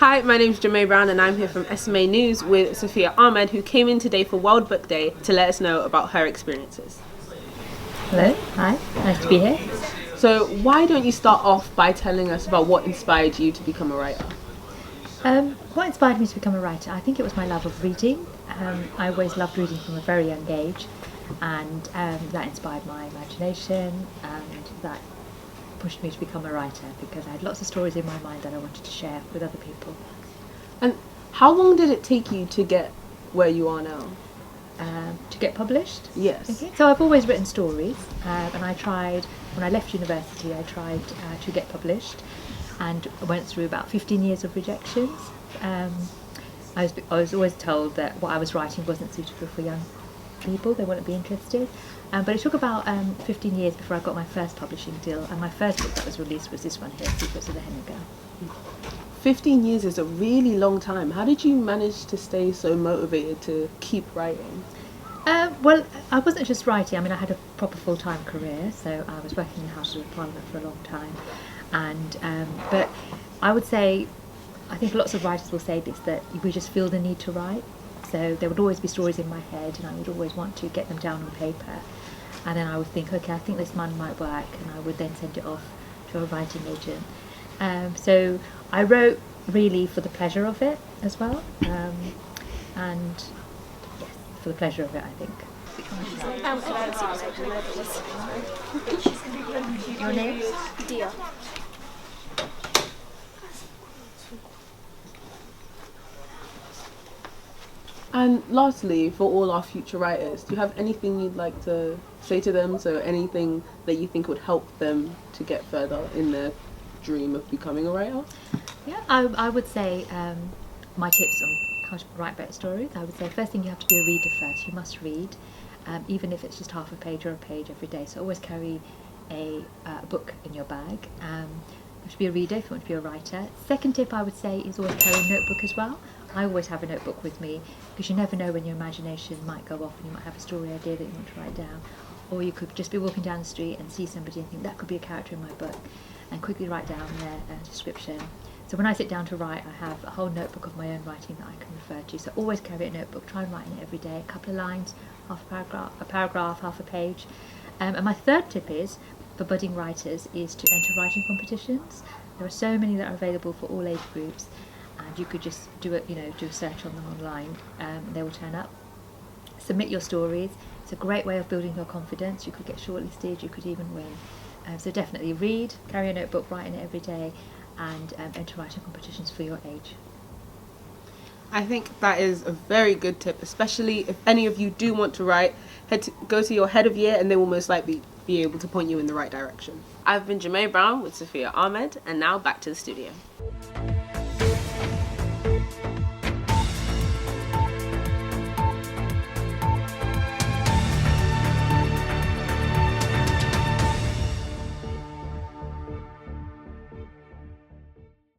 Hi, my name's Jamai and I'm here from SMA News with Sufiya Ahmed, who came in today for World Book Day to let us know about her experiences. Hello, hi, nice to be here. So why don't you start off by telling us about what inspired you to become a writer? What inspired me to become a writer? I think it was my love of reading. I always loved reading from a very young age, and that inspired my imagination, and that pushed me to become a writer because I had lots of stories in my mind that I wanted to share with other people. And how long did it take you to get where you are now? To get published? Yes. Okay. So I've always written stories, and I tried, when I left university, I tried to get published, and I went through about 15 years of rejections. I was always told that what I was writing wasn't suitable for young people, they wouldn't be interested. But it took about 15 years before I got my first publishing deal, and my first book that was released was this one here, Secrets of the Henna Girl. 15 years is a really long time. How did you manage to stay so motivated to keep writing? Well, I wasn't just writing. I mean, I had a proper full-time career, so I was working in the House of Parliament for a long time. And but I would say, I think lots of writers will say this, that we just feel the need to write. So there would always be stories in my head, and I would always want to get them down on paper. And then I would think, okay, I think this one might work, and I would then send it off to a writing agent. So I wrote really for the pleasure of it as well, and yes, for the pleasure of it, I think. Your name? Dia. And lastly, for all our future writers, do you have anything you'd like to say to them? So anything that you think would help them to get further in their dream of becoming a writer? Yeah, I would say my tips on how to write better stories. I would say first thing, you have to be a reader first. You must read, even if it's just half a page or a page every day. So always carry a book in your bag. You have to be a reader if you want to be a writer. Second tip I would say is always carry a notebook as well. I always have a notebook with me because you never know when your imagination might go off and you might have a story idea that you want to write down. Or you could just be walking down the street and see somebody and think that could be a character in my book, and quickly write down their description. So when I sit down to write, I have a whole notebook of my own writing that I can refer to. So always carry a notebook, try and write in it every day, a couple of lines, half a paragraph, half a page. And my third tip is, for budding writers, is to enter writing competitions. There are so many that are available for all age groups, and you could just do a search on them online, and they will turn up. Submit your stories. It's a great way of building your confidence. You could get shortlisted, you could even win. So definitely read, carry a notebook, write in it every day, and enter writing competitions for your age. I think that is a very good tip, especially if any of you do want to write. Go to your head of year and they will most likely be able to point you in the right direction. I've been Jamai with Sufiya Ahmed, and now back to the studio.